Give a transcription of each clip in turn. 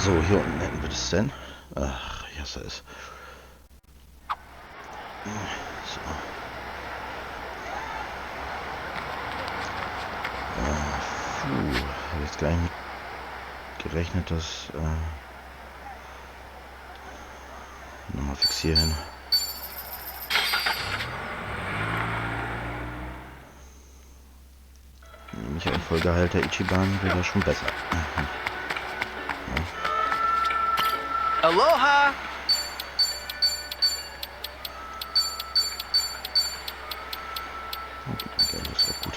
So, hier unten hätten wir das denn. Ach, ja, da ist. So. Habe jetzt gar nicht mit gerechnet, dass. Nochmal fixieren. Nämlich ein vollgeheilter Ichiban wäre schon besser. Aloha! Okay, das ist auch gut.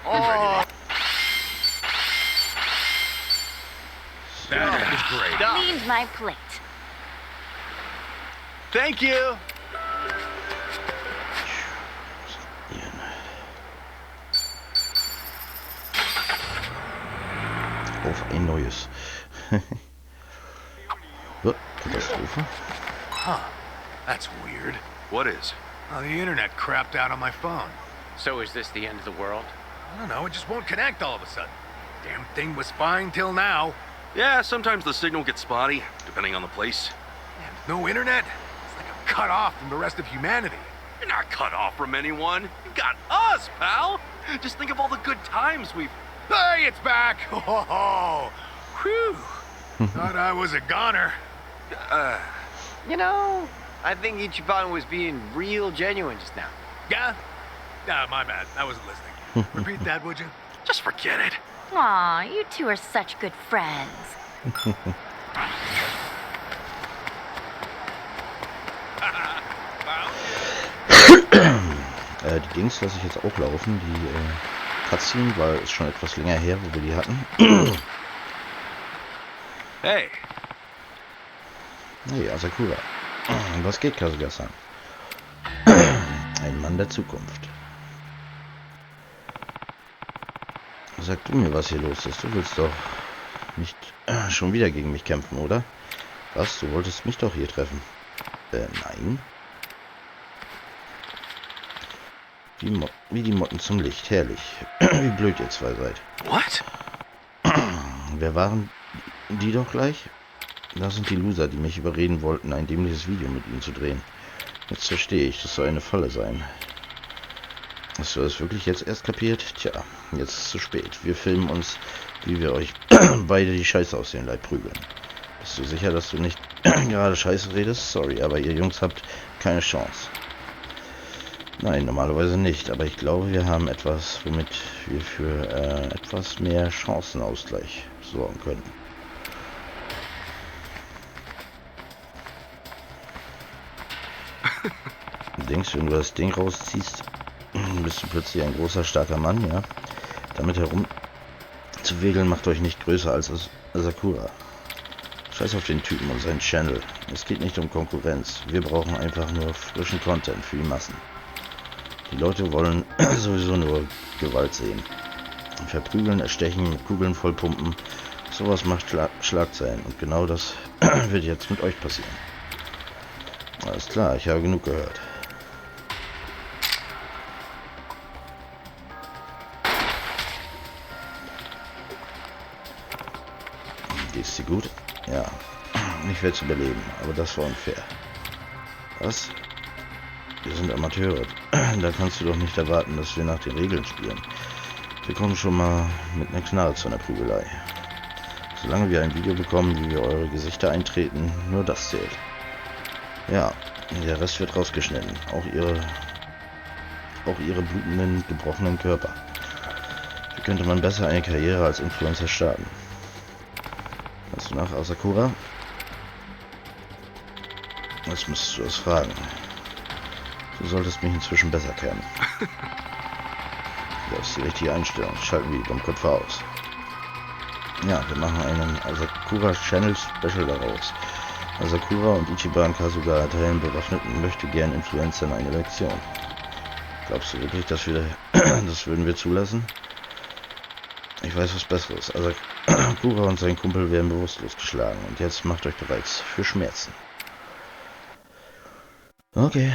Oh! That is great. Cleaned my plate. Thank you! Auf ein neues. Oh, Katastrophe. Huh. That's weird. What is? Oh, the internet crapped out on my phone. So is this the end of the world? I don't know, it just won't connect all of a sudden. Damn thing was fine till now. Yeah, sometimes the signal gets spotty, depending on the place. And no internet? It's like I'm cut off from the rest of humanity. You're not cut off from anyone. You got us, pal! Just think of all the good times we've... Hey, it's back! Oh, whew. Thought I was a goner. You know, I think Ichiban was being real genuine just now. Yeah? Nah, my bad. I wasn't listening. Repeat that, would you? Just forget it. Aw, you two are such good friends. Die Dings lasse ich jetzt auch laufen, die Cutscene, weil es schon etwas länger her, wo wir die hatten. Hey. Hey, Asakura. Was geht, Kasuga-san? Ein Mann der Zukunft. Sag du mir, was hier los ist. Du willst doch nicht schon wieder gegen mich kämpfen, oder? Was? Du wolltest mich doch hier treffen. Nein. Wie die Motten zum Licht. Herrlich. Wie blöd ihr zwei seid. What? Wer waren die doch gleich? Das sind die Loser, die mich überreden wollten, ein dämliches Video mit ihnen zu drehen. Jetzt verstehe ich, das soll eine Falle sein. Hast du das wirklich jetzt erst kapiert? Tja, jetzt ist es zu spät. Wir filmen uns, wie wir euch beide die Scheiße aus den Leib prügeln. Bist du sicher, dass du nicht gerade Scheiße redest? Sorry, aber ihr Jungs habt keine Chance. Nein, normalerweise nicht, aber ich glaube, wir haben etwas, womit wir für etwas mehr Chancenausgleich sorgen können. Denkst du, wenn du das Ding rausziehst, bist du plötzlich ein großer, starker Mann, ja? Damit herum zu wegeln macht euch nicht größer als Asakura. Scheiß auf den Typen und seinen Channel. Es geht nicht um Konkurrenz. Wir brauchen einfach nur frischen Content für die Massen. Die Leute wollen sowieso nur Gewalt sehen. Verprügeln, erstechen, mit Kugeln vollpumpen. Sowas macht Schlagzeilen. Und genau das wird jetzt mit euch passieren. Alles klar, ich habe genug gehört. Geht's dir gut? Ja. Ich werde es überleben, aber das war unfair. Was? Wir sind Amateure. Da kannst du doch nicht erwarten, dass wir nach den Regeln spielen. Wir kommen schon mal mit einer Knarre zu einer Prügelei. Solange wir ein Video bekommen, wie wir eure Gesichter eintreten, nur das zählt. Ja, der Rest wird rausgeschnitten. Auch ihre blutenden, gebrochenen Körper. Wie könnte man besser eine Karriere als Influencer starten? Kannst du nach Asakura? Jetzt müsstest du das fragen. Du solltest mich inzwischen besser kennen. Das ist die richtige Einstellung. Schalten wir die Dummköpfe aus. Ja, wir machen einen Asakura Channel Special daraus. Asakura und Ichiban Kasuga erteilen bewaffneten möchte-gern Influencern eine Lektion. Glaubst du wirklich, dass wir das würden wir zulassen? Ich weiß was Besseres. Asakura und sein Kumpel werden bewusstlos geschlagen und jetzt macht euch bereit für Schmerzen. Okay.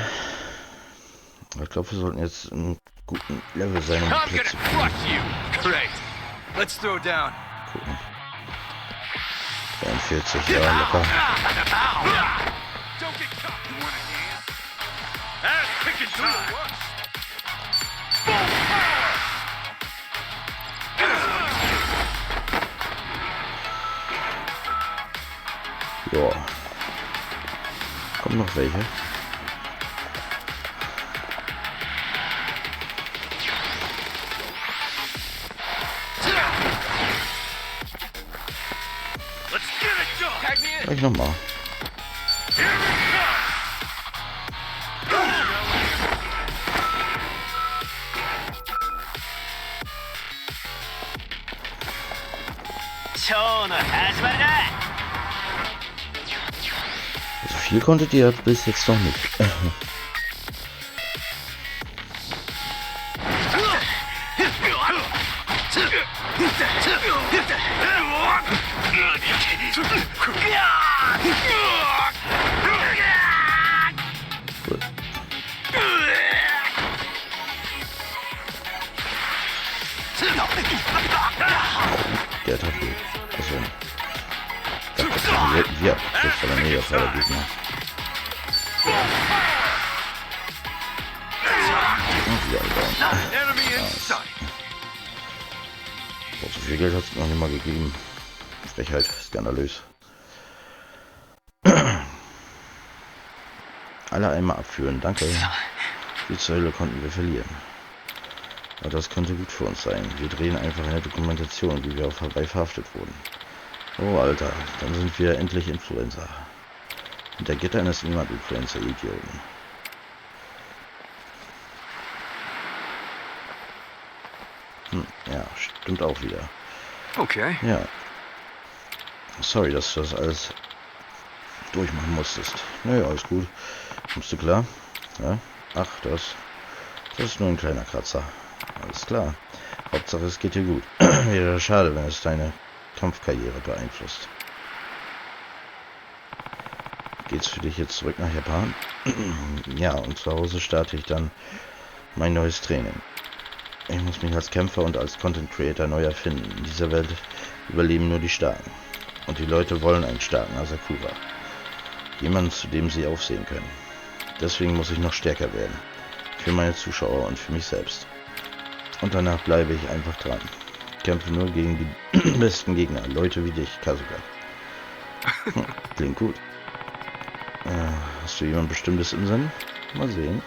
Ich glaube, wir sollten jetzt einen guten Level sein, um die Plätze zu kriegen. Let's throw down. Gucken. 43, ja, locker. Don't get caught. You wanna dance? Ass kicking time. Ja. Kommen noch welche? Let's get it done. Tag me in. Gleich nochmal. So viel konntet ihr bis jetzt noch nicht. Cool. Der hat viel. Also, ja, das ist der mega toller Gegner. Und wieder einbauen. Enemy in sight. Boah, so viel Geld hat es noch nicht mal gegeben. Frechheit, skandalös. Alle einmal abführen, danke. Die zur Hölle konnten wir verlieren. Aber das könnte gut für uns sein. Wir drehen einfach eine Dokumentation, wie wir auf Hawaii verhaftet wurden. Oh, Alter, dann sind wir endlich Influencer. Hinter Gittern ist niemand Influencer, Idioten. Ja, stimmt auch wieder. Okay. Ja. Sorry, dass du das alles durchmachen musstest. Naja, alles gut. Kommst du klar? Ja? Ach, das ist nur ein kleiner Kratzer. Alles klar. Hauptsache, es geht dir gut. Wäre schade, wenn es deine Kampfkarriere beeinflusst. Geht's für dich jetzt zurück nach Japan? Ja, und zu Hause starte ich dann mein neues Training. Ich muss mich als Kämpfer und als Content Creator neu erfinden. In dieser Welt überleben nur die Starken. Und die Leute wollen einen starken Asakura. Jemanden, zu dem sie aufsehen können. Deswegen muss ich noch stärker werden. Für meine Zuschauer und für mich selbst. Und danach bleibe ich einfach dran. Ich kämpfe nur gegen die besten Gegner. Leute wie dich, Kasuga. Klingt gut. Hast du jemand Bestimmtes im Sinn? Mal sehen.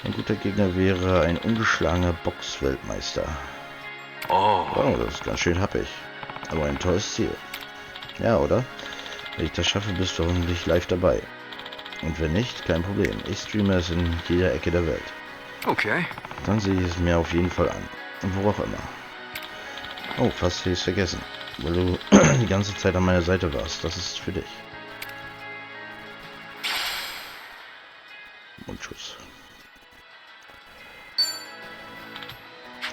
Ein guter Gegner wäre ein ungeschlagener Boxweltmeister. Oh, das ist ganz schön happig. Aber ein tolles Ziel. Ja, oder? Wenn ich das schaffe, bist du hoffentlich live dabei. Und wenn nicht, kein Problem. Ich streame es in jeder Ecke der Welt. Okay. Dann sehe ich es mir auf jeden Fall an. Und wo auch immer. Oh, fast hätte ich es vergessen. Weil du die ganze Zeit an meiner Seite warst. Das ist für dich. Mundschuss.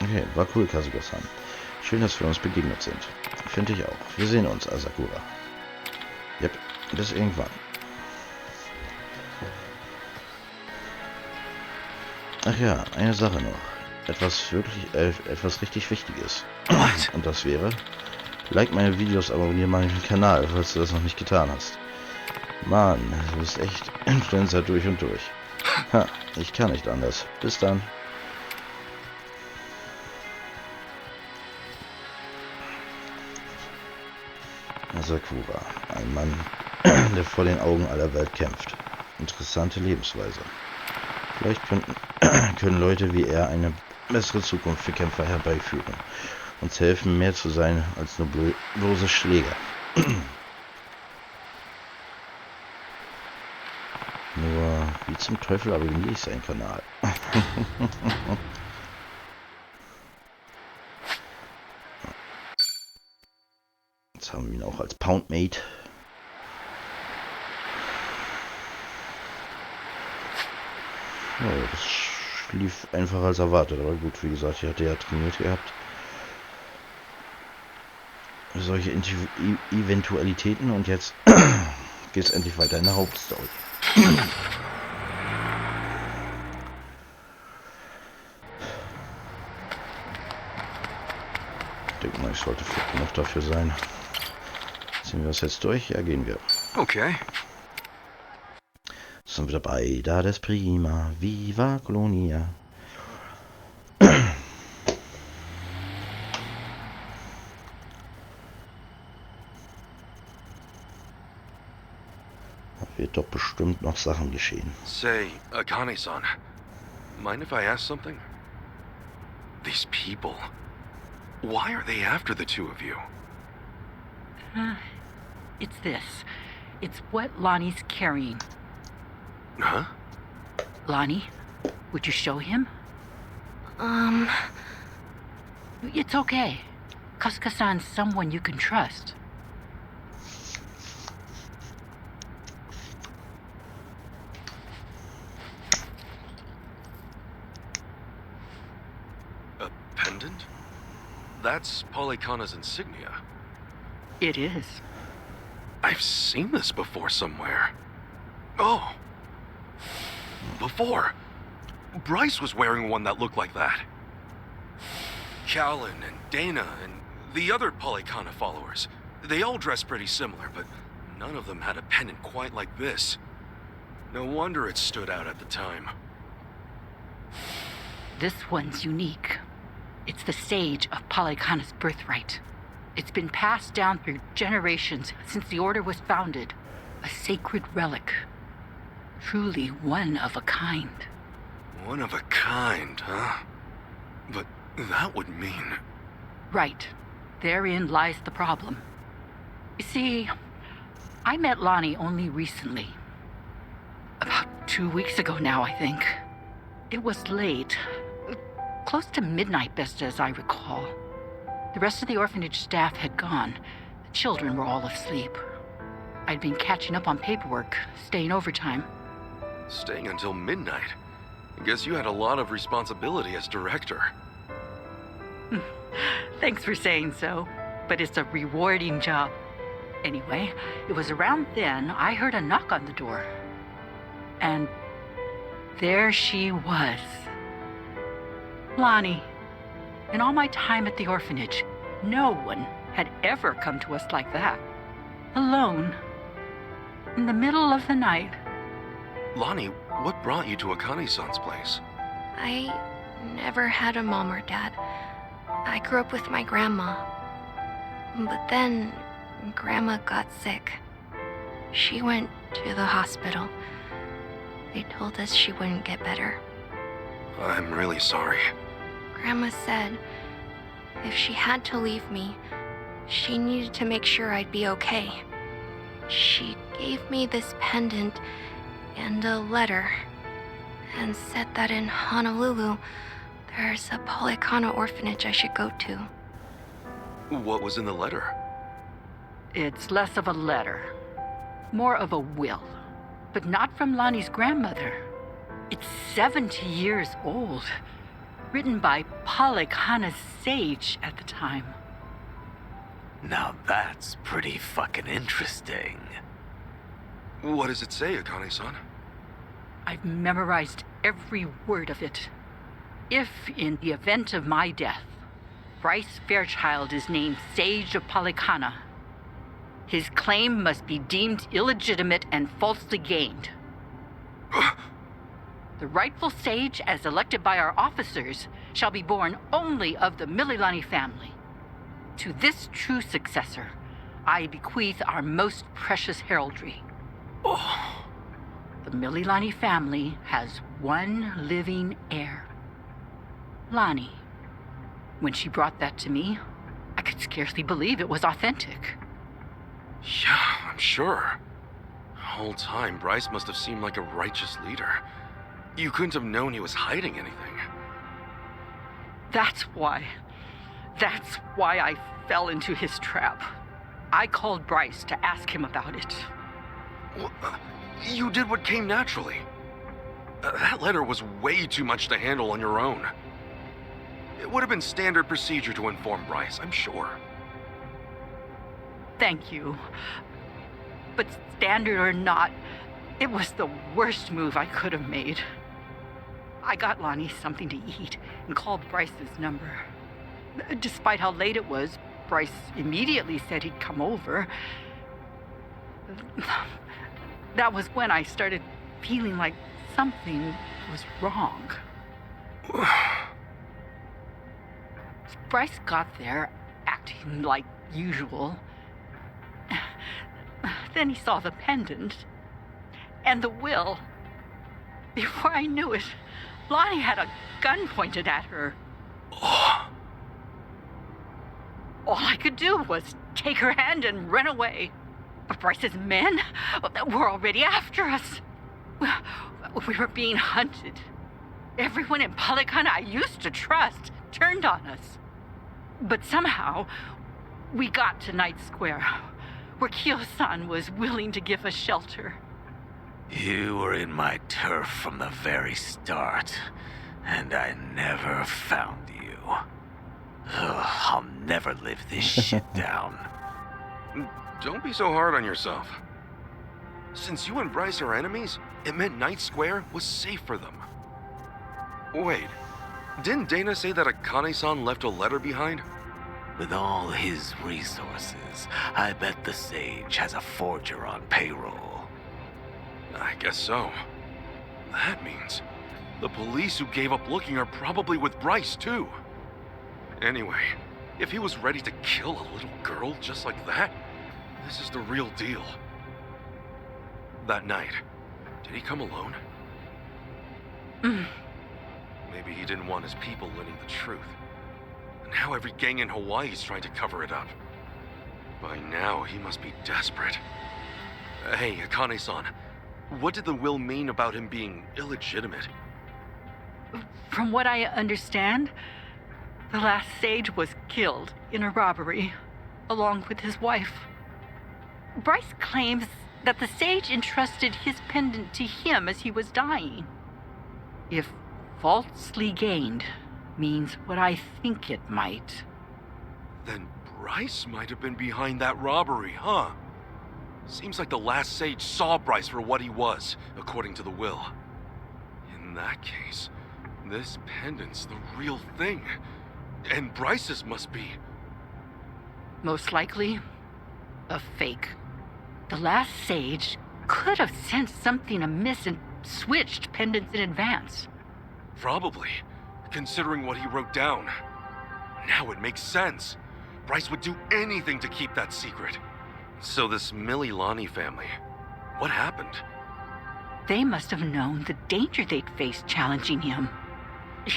Okay, war cool, Kasuga-san. Schön, dass wir uns begegnet sind. Finde ich auch. Wir sehen uns, Asakura. Yep, bis irgendwann. Ach ja, eine Sache noch. Etwas richtig Wichtiges. Und das wäre, like meine Videos, abonniere meinen Kanal, falls du das noch nicht getan hast. Mann, du bist echt Influencer durch und durch. Ha, ich kann nicht anders. Bis dann. Asakura, ein Mann, der vor den Augen aller Welt kämpft. Interessante Lebensweise. Vielleicht können Leute wie er eine bessere Zukunft für Kämpfer herbeiführen. Uns helfen, mehr zu sein als nur bloße Schläger. Nur, wie zum Teufel abonniere ich seinen Kanal? Jetzt haben wir ihn auch als Poundmate. Ja, das lief einfach als erwartet, aber gut, wie gesagt, ich hatte ja trainiert gehabt. Solche Eventualitäten und jetzt geht es endlich weiter in der Hauptstory. denke mal, ich sollte fit genug dafür sein. Ziehen wir das jetzt durch? Ja, gehen wir. Okay. Sind wir dabei. Da das prima. Viva Colonia. Da wird doch bestimmt noch Sachen geschehen. Say, Akane-san, mind if I ask something? These people, why are they after the two of you? It's this. It's what Lonnie's carrying. Huh? Lonnie, would you show him? It's okay. Kasuka-san's someone you can trust. A pendant? That's Polycana's insignia. It is. I've seen this before somewhere. Oh. Before. Bryce was wearing one that looked like that. Callan and Dana and the other Polycana followers. They all dressed pretty similar, but none of them had a pendant quite like this. No wonder it stood out at the time. This one's unique. It's the sage of Polycana's birthright. It's been passed down through generations since the Order was founded. A sacred relic. Truly one of a kind. One of a kind, huh? But that would mean... Right. Therein lies the problem. You see, I met Lonnie only recently. About 2 weeks ago now, I think. It was late. Close to midnight, best as I recall. The rest of the orphanage staff had gone. The children were all asleep. I'd been catching up on paperwork, staying overtime. Staying until midnight. I guess you had a lot of responsibility as director. Thanks for saying so, but it's a rewarding job. Anyway, it was around then I heard a knock on the door. And there she was. Lonnie. In all my time at the orphanage, no one had ever come to us like that. Alone. In the middle of the night. Lonnie, what brought you to Akane-san's place? I never had a mom or dad. I grew up with my grandma. But then, Grandma got sick. She went to the hospital. They told us she wouldn't get better. I'm really sorry. Grandma said if she had to leave me, she needed to make sure I'd be okay. She gave me this pendant and a letter, and said that in Honolulu, there's a Polycana orphanage I should go to. What was in the letter? It's less of a letter, more of a will, but not from Lonnie's grandmother. It's 70 years old, written by Polycana's sage at the time. Now that's pretty fucking interesting. What does it say, Akane-san? I've memorized every word of it. If, in the event of my death, Bryce Fairchild is named Sage of Polycana, his claim must be deemed illegitimate and falsely gained. The rightful sage, as elected by our officers, shall be born only of the Mililani family. To this true successor, I bequeath our most precious heraldry. Oh. The Mililani family has one living heir. Lonnie. When she brought that to me, I could scarcely believe it was authentic. Yeah, I'm sure. The whole time, Bryce must have seemed like a righteous leader. You couldn't have known he was hiding anything. That's why I fell into his trap. I called Bryce to ask him about it. Well, you did what came naturally. That letter was way too much to handle on your own. It would have been standard procedure to inform Bryce, I'm sure. Thank you. But standard or not, it was the worst move I could have made. I got Lonnie something to eat and called Bryce's number. Despite how late it was, Bryce immediately said he'd come over. That was when I started feeling like something was wrong. Bryce got there, acting like usual. Then he saw the pendant and the will. Before I knew it, Lonnie had a gun pointed at her. All I could do was take her hand and run away. But Bryce's men were already after us. We were being hunted. Everyone in Polycana I used to trust turned on us. But somehow, we got to Night Square, where Kyo-san was willing to give us shelter. You were in my turf from the very start, and I never found you. Ugh, I'll never live this shit down. Don't be so hard on yourself. Since you and Bryce are enemies, it meant Night Square was safe for them. Wait, didn't Dana say that Akane-san left a letter behind? With all his resources, I bet the Sage has a forger on payroll. I guess so. That means the police who gave up looking are probably with Bryce, too. Anyway, if he was ready to kill a little girl just like that, this is the real deal. That night, did he come alone? Maybe he didn't want his people learning the truth. Now every gang in Hawaii is trying to cover it up. By now, he must be desperate. Hey, Akane-san, what did the will mean about him being illegitimate? From what I understand, the last Sage was killed in a robbery, along with his wife. Bryce claims that the Sage entrusted his pendant to him as he was dying. If falsely gained means what I think it might. Then Bryce might have been behind that robbery, huh? Seems like the last Sage saw Bryce for what he was, according to the will. In that case, this pendant's the real thing. And Bryce's must be... Most likely, a fake. The last Sage could have sensed something amiss and switched pendants in advance. Probably, considering what he wrote down. Now it makes sense. Bryce would do anything to keep that secret. So this Mililani family, what happened? They must have known the danger they'd face challenging him.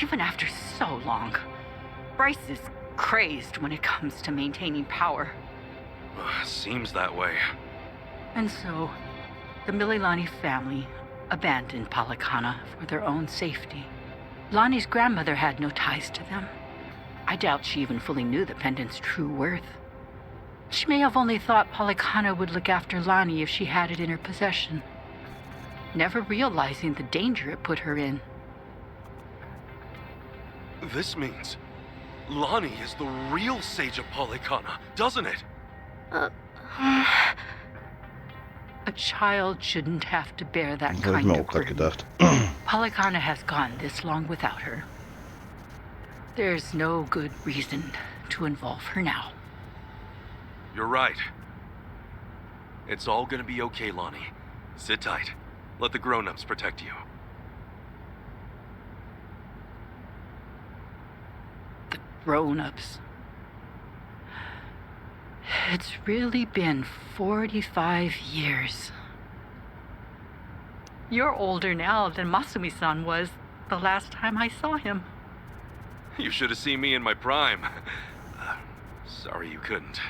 Even after so long. Bryce is crazed when it comes to maintaining power. Seems that way. And so, the Mililani family abandoned Polycana for their own safety. Lonnie's grandmother had no ties to them. I doubt she even fully knew the pendant's true worth. She may have only thought Polycana would look after Lonnie if she had it in her possession, never realizing the danger it put her in. This means Lonnie is the real Sage of Polycana, doesn't it? A child shouldn't have to bear that Dat heb ik kind me of ook gerade burden. gedacht. Polycana has gone this long without her. There's no good reason to involve her now. You're right. It's all gonna be okay, Lonnie. Sit tight. Let the grown-ups protect you. The grown-ups. It's really been 45 years. You're older now than Masumi-san was the last time I saw him. You should have seen me in my prime. Sorry you couldn't.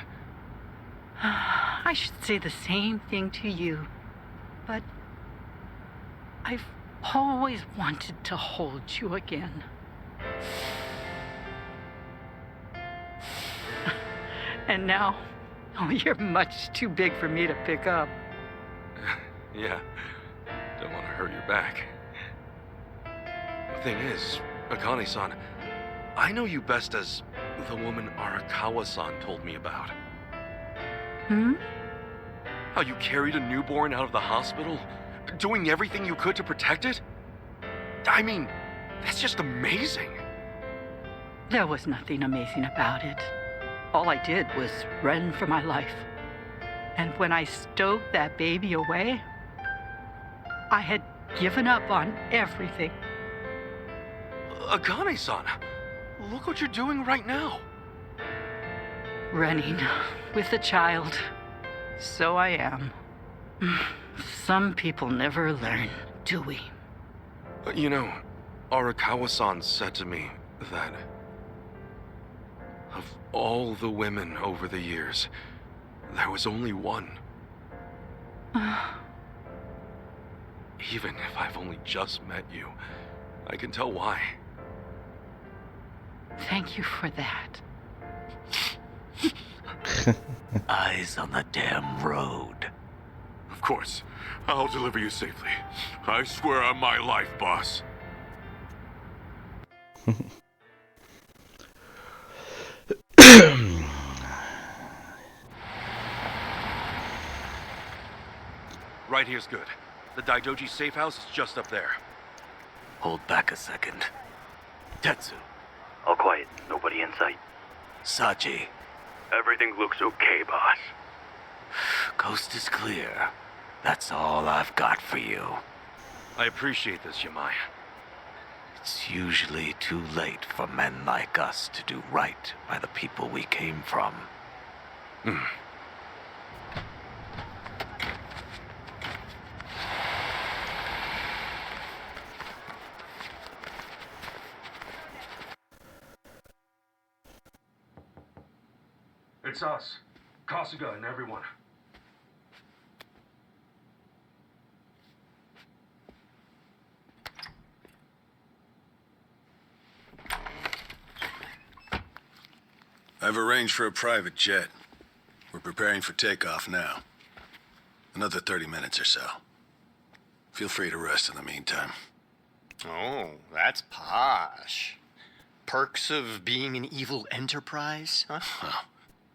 I should say the same thing to you, but I've always wanted to hold you again. And now, oh, you're much too big for me to pick up. Yeah, don't want to hurt your back. The thing is, Akane-san, I know you best as the woman Arakawa-san told me about. Hmm? How you carried a newborn out of the hospital, doing everything you could to protect it? I mean, that's just amazing. There was nothing amazing about it. All I did was run for my life. And when I stowed that baby away, I had given up on everything. Akane-san, look what you're doing right now. Running with a child. So I am. Some people never learn, do we? You know, Arakawa-san said to me that of all the women over the years, there was only one. Even if I've only just met you, I can tell why. Thank you for that. Eyes on the damn road. Of course. I'll deliver you safely. I swear on my life, boss. Right here's good. The Daidoji safe house is just up there. Hold back a second. Tetsu. All quiet. Nobody in sight. Sachi. Everything looks okay, boss. Coast is clear. That's all I've got for you. I appreciate this, Yamai. It's usually too late for men like us to do right by the people we came from. It's us. Kasuga and everyone. I've arranged for a private jet. We're preparing for takeoff now. Another 30 minutes or so. Feel free to rest in the meantime. Oh, that's posh. Perks of being an evil enterprise, huh? Huh.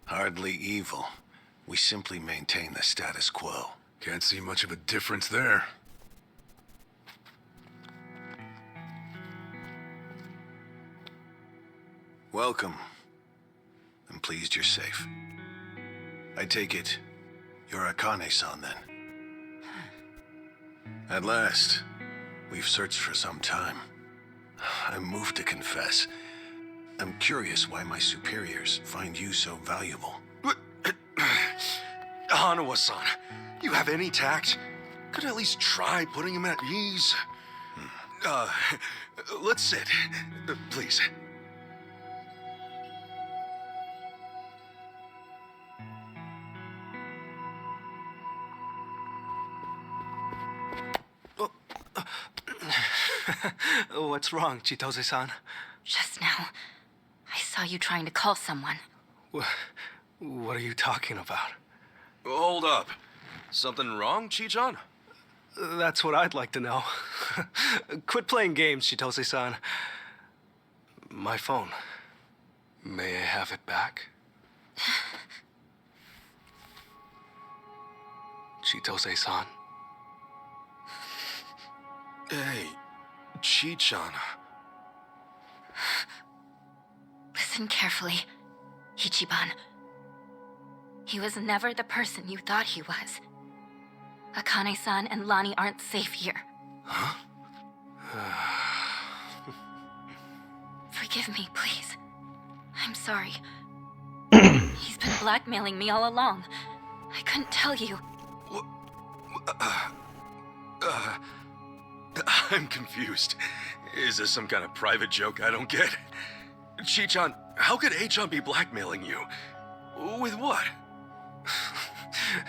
Hardly evil. We simply maintain the status quo. Can't see much of a difference there. Welcome. I'm pleased you're safe. I take it you're Akane-san then. At last, we've searched for some time. I'm moved to confess. I'm curious why my superiors find you so valuable. Hanawa-san, you have any tact? Could at least try putting him at ease. Let's sit. Please. What's wrong, Chitose-san? Just now, I saw you trying to call someone. What are you talking about? Hold up. Something wrong, Chi-chan? That's what I'd like to know. Quit playing games, Chitose-san. My phone. May I have it back? Chitose-san. Hey, Chi-chan. Listen carefully, Ichiban. He was never the person you thought he was. Akane-san and Lani aren't safe here. Huh? Forgive me, please. I'm sorry. He's been blackmailing me all along. I couldn't tell you. I'm confused. Is this some kind of private joke I don't get? Chi-chan, how could A-chan be blackmailing you? With what?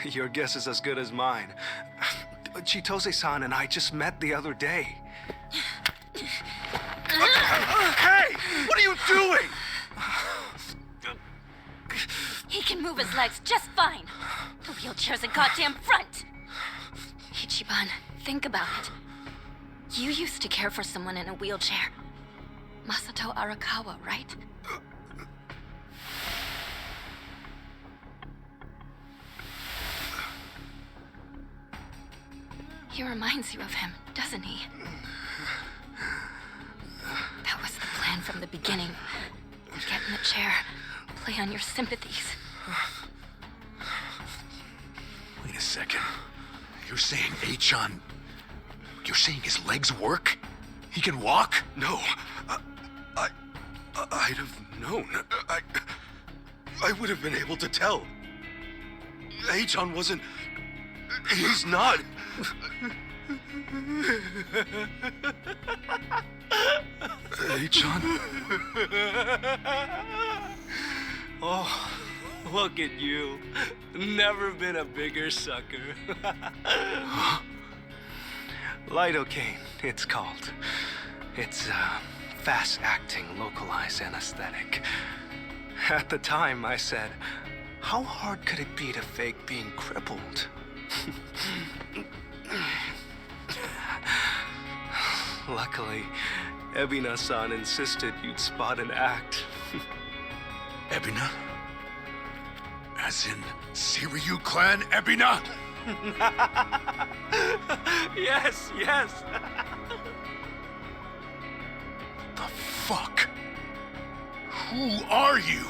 Your guess is as good as mine. Chitose-san and I just met the other day. Hey! What are you doing? He can move his legs just fine. The wheelchair's a goddamn front. Ichiban, think about it. You used to care for someone in a wheelchair. Masato Arakawa, right? He reminds you of him, doesn't he? That was the plan from the beginning. Then get in the chair. Play on your sympathies. Wait a second. You're saying Achan... You're saying his legs work? He can walk? No, I'd have known. I would have been able to tell. Achan wasn't... He's not... Achan? Oh, look at you. Never been a bigger sucker. Lidocaine, it's called. It's a fast-acting, localized anesthetic. At the time, I said, how hard could it be to fake being crippled? Luckily, Ebina-san insisted you'd spot and act. Ebina? As in Siryu clan Ebina? Yes, yes. The fuck? Who are you?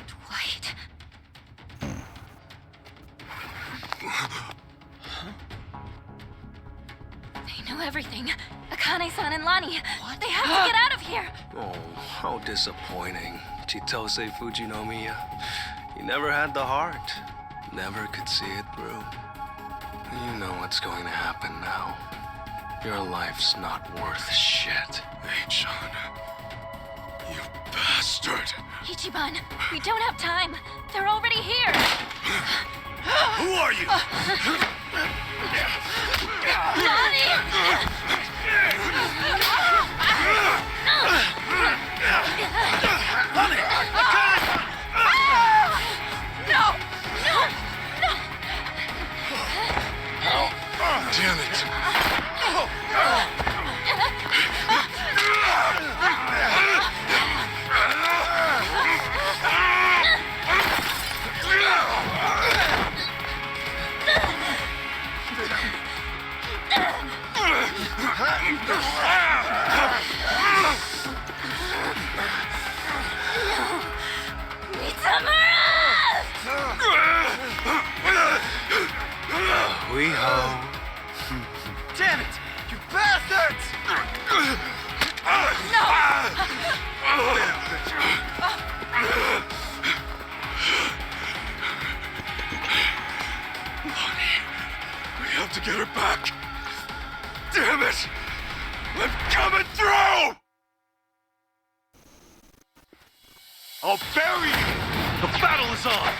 Dwight. They know everything. Akane-san and Lani. What? They have to get out of here. Oh, how disappointing. Chitose Fujinomiya. You never had the heart. Never could see it through. You know what's going to happen now. Your life's not worth shit. Achan. You bastard. Ichiban, we don't have time. They're already here. Who are you? Damn it. We ho. Damn it! You bastards! Lonnie, we have to get her back. Damn it! I'm coming through! I'll bury you! The battle is on!